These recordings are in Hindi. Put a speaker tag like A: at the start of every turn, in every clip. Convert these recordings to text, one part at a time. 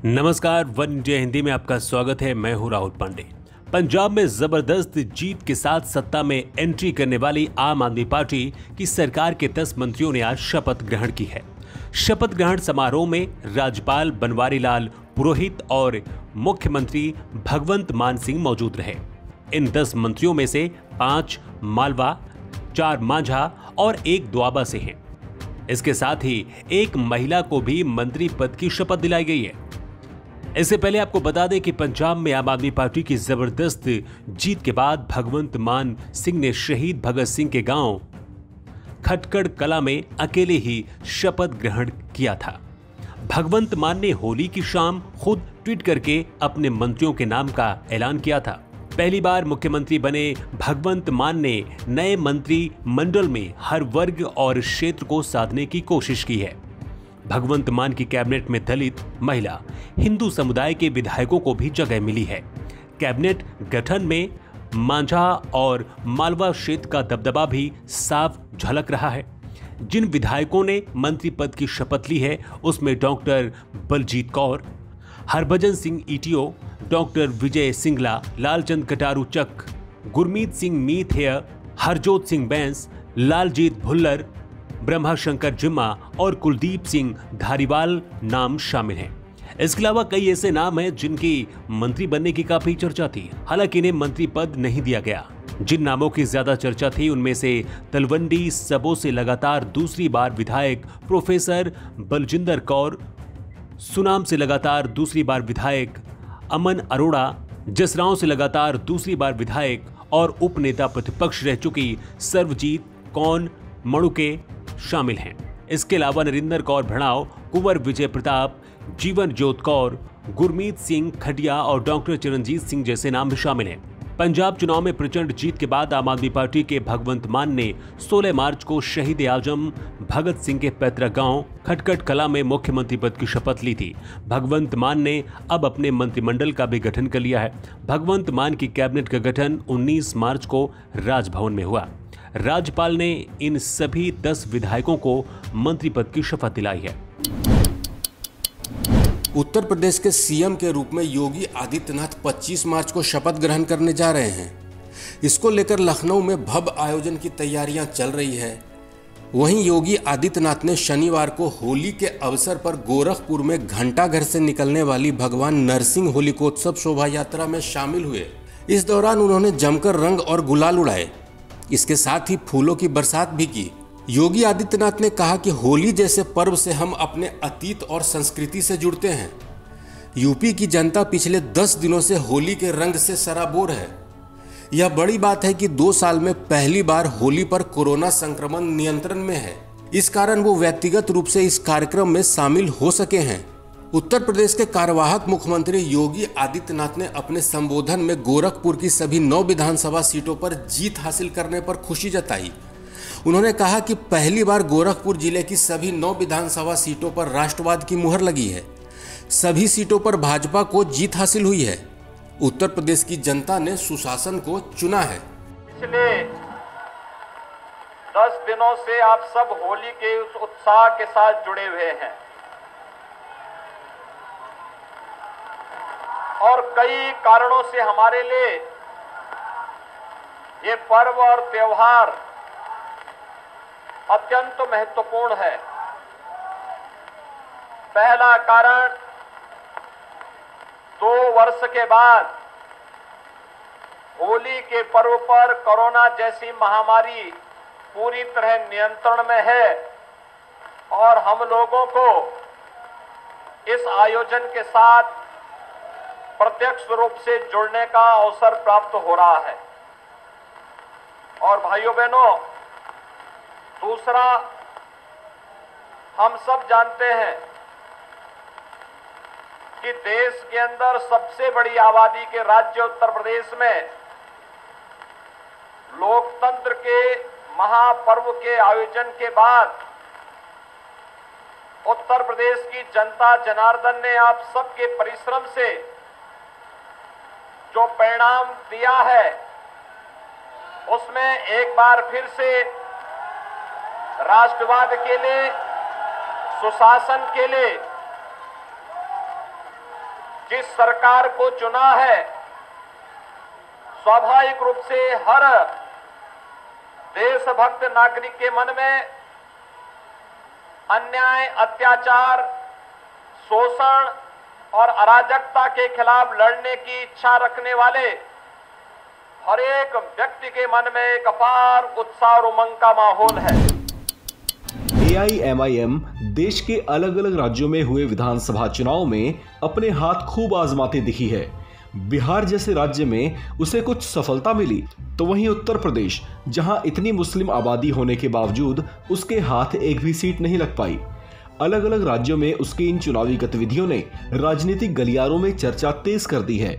A: नमस्कार, वन इंडिया हिंदी में आपका स्वागत है। मैं हूं राहुल पांडे। पंजाब में जबरदस्त जीत के साथ सत्ता में एंट्री करने वाली आम आदमी पार्टी की सरकार के 10 मंत्रियों ने आज शपथ ग्रहण की है। शपथ ग्रहण समारोह में राज्यपाल बनवारी लाल पुरोहित और मुख्यमंत्री भगवंत मान सिंह मौजूद रहे। इन 10 मंत्रियों में से 5 मालवा, 4 मांझा और 1 दोआबा से हैं। इसके साथ ही एक महिला को भी मंत्री पद की शपथ दिलाई गई है। इससे पहले आपको बता दें कि पंजाब में आम आदमी पार्टी की जबरदस्त जीत के बाद भगवंत मान सिंह ने शहीद भगत सिंह के गांव खटकड़ कला में अकेले ही शपथ ग्रहण किया था। भगवंत मान ने होली की शाम खुद ट्वीट करके अपने मंत्रियों के नाम का ऐलान किया था। पहली बार मुख्यमंत्री बने भगवंत मान ने नए मंत्री मंडल में हर वर्ग और क्षेत्र को साधने की कोशिश की है। भगवंत मान की कैबिनेट में दलित, महिला, हिंदू समुदाय के विधायकों को भी जगह मिली है। कैबिनेट गठन में मांझा और मालवा क्षेत्र का दबदबा भी साफ झलक रहा है। जिन विधायकों ने मंत्री पद की शपथ ली है उसमें doctor Baljit Kaur, Harbhajan Singh ETO, doctor Vijay Singla, Lalchand Kataru Chak, Gurmeet Singh Meet Hayer, Harjot Singh Bains, Laljit Bhullar, Brahmashankar Jimma और कुलदीप सिंह धारीवाल नाम शामिल हैं। इसके अलावा कई ऐसे नाम हैं जिनकी मंत्री बनने की काफी चर्चा थी। हालांकि इन्हें मंत्री पद नहीं दिया गया। जिन नामों की ज्यादा चर्चा थी उनमें से तलवंडी सबो से लगातार दूसरी बार विधायक प्रोफेसर बलजिंदर कौर, सुनाम से लगातार दूसरी बार विधायक अमन अरोड़ा, जसरांव से लगातार दूसरी बार विधायक और उप नेता प्रतिपक्ष रह चुकी सर्वजीत कौन मणुके शामिल हैं। इसके अलावा नरिंदर कौर भड़ाव, कुंवर विजय प्रताप, जीवन ज्योत कौर, गुरमीत सिंह खटिया और डॉक्टर चरणजीत सिंह जैसे नाम भी शामिल हैं। पंजाब चुनाव में प्रचंड जीत के बाद आम आदमी पार्टी के भगवंत मान ने 16 मार्च को शहीद आजम भगत सिंह के पैतृक गांव खटकड़ कला में मुख्यमंत्री पद की शपथ ली थी। भगवंत मान ने अब अपने मंत्रिमंडल का भी गठन कर लिया है। भगवंत मान की कैबिनेट का गठन 19 मार्च को राजभवन में हुआ। राज्यपाल ने इन सभी 10 विधायकों को मंत्री पद की शपथ दिलाई है।
B: उत्तर प्रदेश के सीएम के रूप में योगी आदित्यनाथ 25 मार्च को शपथ ग्रहण करने जा रहे हैं। इसको लेकर लखनऊ में भव्य आयोजन की तैयारियां चल रही है। वहीं योगी आदित्यनाथ ने शनिवार को होली के अवसर पर गोरखपुर में घंटाघर से निकलने वाली भगवान नरसिंह होलिकोत्सव शोभा यात्रा में शामिल हुए। इस दौरान उन्होंने जमकर रंग और गुलाल उड़ाए। इसके साथ ही फूलों की बरसात भी की। योगी आदित्यनाथ ने कहा कि होली जैसे पर्व से हम अपने अतीत और संस्कृति से जुड़ते हैं। यूपी की जनता पिछले 10 दिनों से होली के रंग से सराबोर है। यह बड़ी बात है कि 2 साल में पहली बार होली पर कोरोना संक्रमण नियंत्रण में है। इस कारण वो व्यक्तिगत रूप से इस कार्यक्रम में शामिल हो सके हैं। उत्तर प्रदेश के कार्यवाहक मुख्यमंत्री योगी आदित्यनाथ ने अपने संबोधन में गोरखपुर की सभी 9 विधानसभा सीटों पर जीत हासिल करने पर खुशी जताई। उन्होंने कहा कि पहली बार गोरखपुर जिले की सभी 9 विधानसभा सीटों पर राष्ट्रवाद की मुहर लगी है। सभी सीटों पर भाजपा को जीत हासिल हुई है। उत्तर प्रदेश की जनता ने सुशासन को चुना है।
C: पिछले 10 दिनों से आप सब होली के उस उत्साह के साथ जुड़े हुए हैं और कई कारणों से हमारे लिए ये पर्व और त्योहार अत्यंत महत्वपूर्ण है। पहला कारण, 2 वर्ष के बाद होली के पर्व पर कोरोना जैसी महामारी पूरी तरह नियंत्रण में है और हम लोगों को इस आयोजन के साथ प्रत्यक्ष रूप से जुड़ने का अवसर प्राप्त हो रहा है। और भाइयों बहनों, दूसरा, हम सब जानते हैं कि देश के अंदर सबसे बड़ी आबादी के राज्य उत्तर प्रदेश में लोकतंत्र के महापर्व के आयोजन के बाद उत्तर प्रदेश की जनता जनार्दन ने आप सबके परिश्रम से जो परिणाम दिया है उसमें एक बार फिर से राष्ट्रवाद के लिए, सुशासन के लिए जिस सरकार को चुना है, स्वाभाविक रूप से हर देशभक्त नागरिक के मन में अन्याय, अत्याचार, शोषण और अराजकता के खिलाफ लड़ने की इच्छा रखने वाले हर एक व्यक्ति के मन में एक अपार उत्साह और उमंग का माहौल है।
D: AIMIM देश के अलग अलग राज्यों में हुए विधानसभा चुनाव में अपने हाथ खूब आजमाते दिखी है। बिहार जैसे राज्य में उसे कुछ सफलता मिली, तो वहीं उत्तर प्रदेश, जहां इतनी मुस्लिम आबादी होने के बावजूद उसके हाथ एक भी सीट नहीं लग पाई। अलग अलग राज्यों में उसकी इन चुनावी गतिविधियों ने राजनीतिक गलियारों में चर्चा तेज कर दी है।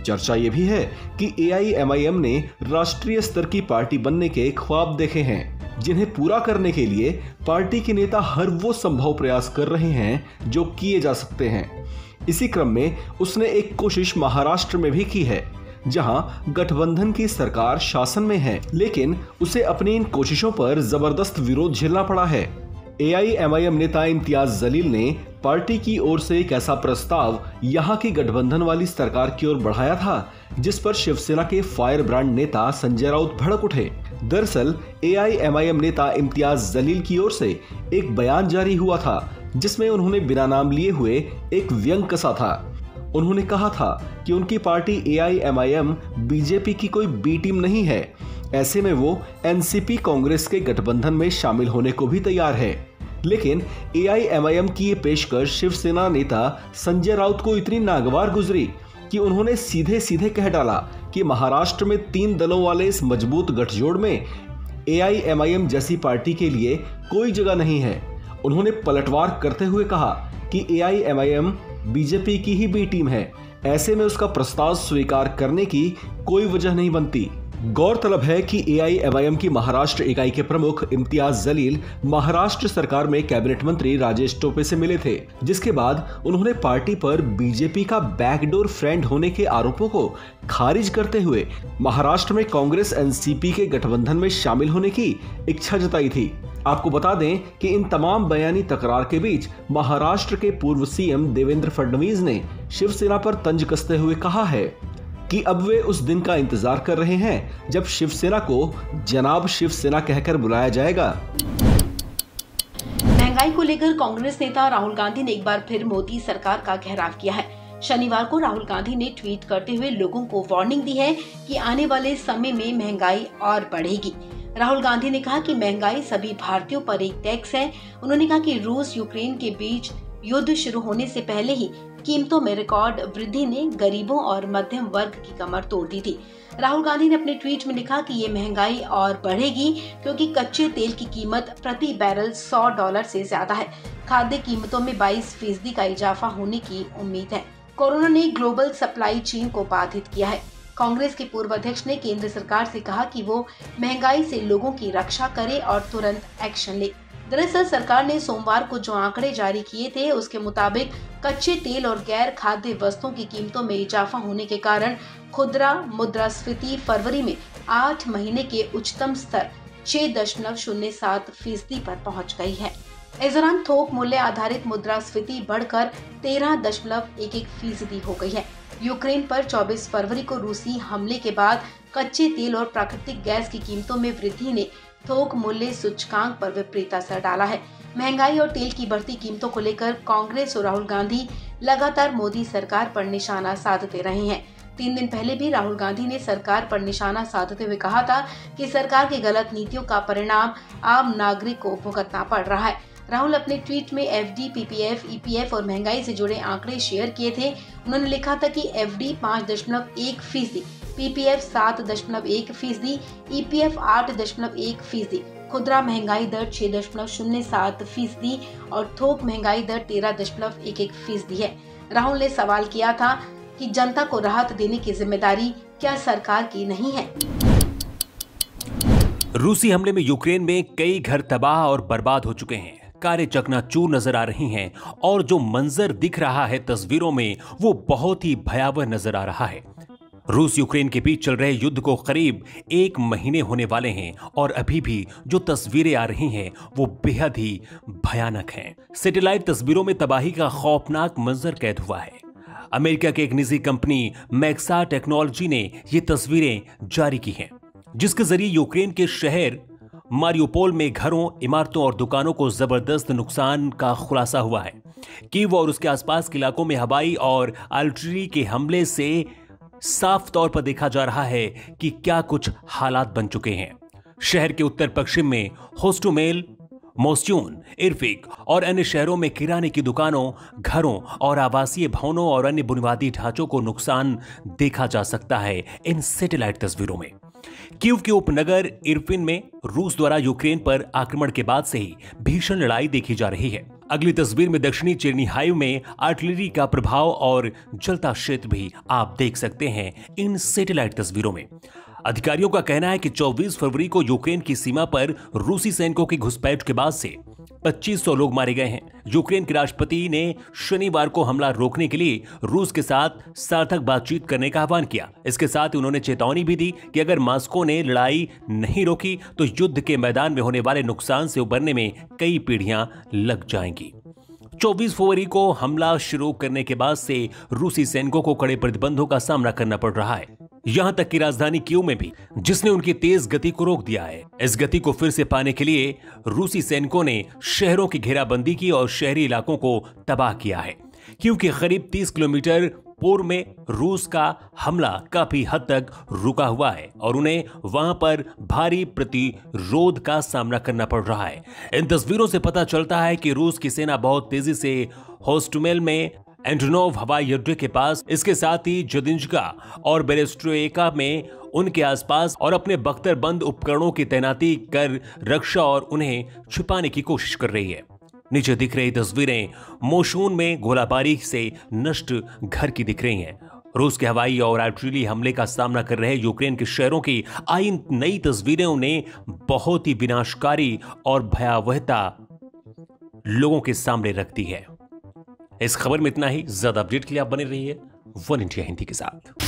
D: चर्चा ये भी है कि AIMIM ने राष्ट्रीय स्तर की पार्टी बनने के ख्वाब देखे हैं, जिन्हें पूरा करने के लिए पार्टी के नेता हर वो संभव प्रयास कर रहे हैं जो किए जा सकते हैं। इसी क्रम में उसने एक कोशिश महाराष्ट्र में भी की है, जहां गठबंधन की सरकार शासन में है, लेकिन उसे अपनी इन कोशिशों पर जबरदस्त विरोध झेलना पड़ा है। AIMIM नेता इम्तियाज जलील ने पार्टी की ओर से एक ऐसा प्रस्ताव यहां की गठबंधन वाली सरकार की ओर बढ़ाया था, जिस पर शिवसेना के फायर ब्रांड नेता संजय राउत भड़क उठे। दरअसल AIMIM नेता इम्तियाज जलील की ओर से एक बयान जारी हुआ था, जिसमें उन्होंने बिना नाम लिए हुए एक व्यंग कसा था। उन्होंने कहा था कि उनकी पार्टी AIMIM बीजेपी की कोई बी टीम नहीं है, ऐसे में वो NCP कांग्रेस के गठबंधन में शामिल होने को भी तैयार है। लेकिन AIMIM की ये पेशकश शिवसेना नेता संजय राउत को इतनी नागवार गुजरी कि उन्होंने सीधे सीधे कह डाला कि महाराष्ट्र में 3 दलों वाले इस मजबूत गठजोड़ में AIMIM जैसी पार्टी के लिए कोई जगह नहीं है। उन्होंने पलटवार करते हुए कहा कि AIMIM बीजेपी की ही बी टीम है, ऐसे में उसका प्रस्ताव स्वीकार करने की कोई वजह नहीं बनती। गौरतलब है कि AIMIM की महाराष्ट्र इकाई के प्रमुख इम्तियाज जलील महाराष्ट्र सरकार में कैबिनेट मंत्री राजेश टोपे से मिले थे, जिसके बाद उन्होंने पार्टी पर बीजेपी का बैकडोर फ्रेंड होने के आरोपों को खारिज करते हुए महाराष्ट्र में कांग्रेस NCP के गठबंधन में शामिल होने की इच्छा जताई थी। आपको बता दें कि इन तमाम बयानी तकरार के बीच महाराष्ट्र के पूर्व CM देवेंद्र फडणवीस ने शिवसेना पर तंज कसते हुए कहा है कि अब वे उस दिन का इंतजार कर रहे हैं जब शिवसेना को जनाब शिवसेना कहकर बुलाया जाएगा।
E: महंगाई को लेकर कांग्रेस नेता राहुल गांधी ने एक बार फिर मोदी सरकार का घेराव किया है। शनिवार को राहुल गांधी ने ट्वीट करते हुए लोगों को वार्निंग दी है कि आने वाले समय में महंगाई और बढ़ेगी। राहुल गांधी ने कहा कि महंगाई सभी भारतीयों पर एक टैक्स है। उन्होंने कहा कि रूस यूक्रेन के बीच युद्ध शुरू होने से पहले ही कीमतों में रिकॉर्ड वृद्धि ने गरीबों और मध्यम वर्ग की कमर तोड़ दी थी। राहुल गांधी ने अपने ट्वीट में लिखा कि ये महंगाई और बढ़ेगी क्योंकि कच्चे तेल की कीमत प्रति बैरल $100 से ज्यादा है। खाद्य कीमतों में 22% का इजाफा होने की उम्मीद है। कोरोना ने ग्लोबल सप्लाई चेन को बाधित किया है। कांग्रेस के पूर्व अध्यक्ष ने केंद्र सरकार से कहा कि वो महंगाई से लोगों की रक्षा करे और तुरंत एक्शन ले। दरअसल सरकार ने सोमवार को जो आंकड़े जारी किए थे, उसके मुताबिक कच्चे तेल और गैर खाद्य वस्तुओं की कीमतों में इजाफा होने के कारण खुदरा मुद्रास्फीति फरवरी में 8 महीने के उच्चतम स्तर 6.07% पर पहुंच गई है। इस दौरान थोक मूल्य आधारित मुद्रास्फीति बढ़कर 13.11% हो गई है। यूक्रेन पर 24 फरवरी को रूसी हमले के बाद कच्चे तेल और प्राकृतिक गैस की कीमतों में वृद्धि ने थोक मूल्य सूचकांक पर विपरीत असर डाला है। महंगाई और तेल की बढ़ती कीमतों को लेकर कांग्रेस और राहुल गांधी लगातार मोदी सरकार पर निशाना साधते रहे हैं। 3 दिन पहले भी राहुल गांधी ने सरकार पर निशाना साधते हुए कहा था कि सरकार की गलत नीतियों का परिणाम आम नागरिक को भुगतना पड़ रहा है। राहुल अपने ट्वीट में FD, PPF, EPF और महंगाई से जुड़े आंकड़े शेयर किए थे। उन्होंने लिखा था कि FD 5.1%, PPF 7.1%, EPF 8.1%, खुदरा महंगाई दर 6.07% और थोक महंगाई दर 13.11% है। राहुल ने सवाल किया था कि जनता को राहत देने की जिम्मेदारी क्या सरकार की नहीं है।
A: रूसी हमले में यूक्रेन में कई घर तबाह और बर्बाद हो चुके हैं। कारें चकनाचूर नजर आ रही हैं और जो मंजर दिख रहा है तस्वीरों में वो बहुत ही भयावह नजर आ रहा है। रूस यूक्रेन के बीच चल रहे युद्ध को करीब 1 महीने होने वाले हैं और अभी भी जो तस्वीरें आ रही हैं वो बेहद ही भयानक हैं। सैटेलाइट तस्वीरों में तबाही का खौफनाक मंजर कैद हुआ है। अमेरिका की एक निजी कंपनी मैक्सा टेक्नोलॉजी ने ये तस्वीरें जारी की हैं, जिसके जरिए यूक्रेन के शहर मारियोपोल में घरों, इमारतों और दुकानों को जबरदस्त नुकसान का खुलासा हुआ है। कीव और उसके आसपास के इलाकों में हवाई और आर्टिलरी के हमले से साफ तौर पर देखा जा रहा है कि क्या कुछ हालात बन चुके हैं। शहर के उत्तर पश्चिम में होस्टोमेल, मोस्यून, इर्फिक और अन्य शहरों में किराने की दुकानों, घरों और आवासीय भवनों और अन्य बुनियादी ढांचों को नुकसान देखा जा सकता है इन सैटेलाइट तस्वीरों में। कीव के उपनगर इरपिन में रूस द्वारा यूक्रेन पर आक्रमण के बाद से ही भीषण लड़ाई देखी जा रही है। अगली तस्वीर में दक्षिणी चेर्निहाइव में आर्टिलरी का प्रभाव और जलता क्षेत्र भी आप देख सकते हैं इन सैटेलाइट तस्वीरों में। अधिकारियों का कहना है कि 24 फरवरी को यूक्रेन की सीमा पर रूसी सैनिकों की घुसपैठ के बाद से 2500 लोग मारे गए हैं। यूक्रेन के राष्ट्रपति ने शनिवार को हमला रोकने के लिए रूस के साथ सार्थक बातचीत करने का आह्वान किया। इसके साथ ही उन्होंने चेतावनी भी दी कि अगर मॉस्को ने लड़ाई नहीं रोकी तो युद्ध के मैदान में होने वाले नुकसान से उबरने में कई पीढ़ियां लग जाएंगी। 24 फरवरी को हमला शुरू करने के बाद से रूसी सैनिकों को कड़े प्रतिबंधों का सामना करना पड़ रहा है, यहां तक कि राजधानी कीव में भी, जिसने उनकी तेज गति को रोक दिया है। इस गति को फिर से पाने के लिए रूसी सैनिकों ने शहरों की घेराबंदी की और शहरी इलाकों को तबाह किया है। कीव के करीब 30 किलोमीटर पूर्व में रूस का हमला काफी हद तक रुका हुआ है और उन्हें वहां पर भारी प्रतिरोध का सामना करना पड़ रहा है। इन तस्वीरों से पता चलता है कि रूस की सेना बहुत तेजी से होस्टोमेल में, एंटोनोव हवाई अड्डे के पास, इसके साथ ही जदिंजका और बेरेस्ट्रोएका में उनके आसपास और अपने बख्तरबंद उपकरणों की तैनाती कर रक्षा और उन्हें छिपाने की कोशिश कर रही है। नीचे दिख रही तस्वीरें मोशून में गोलाबारी से नष्ट घर की दिख रही हैं। रूस के हवाई और आर्टिलरी हमले का सामना कर रहे यूक्रेन के शहरों की आई नई तस्वीरें उन्हें बहुत ही विनाशकारी और भयावहता लोगों के सामने रखती है। इस खबर में इतना ही। ज्यादा अपडेट के लिए आप बने रहिए वन इंडिया हिंदी के साथ।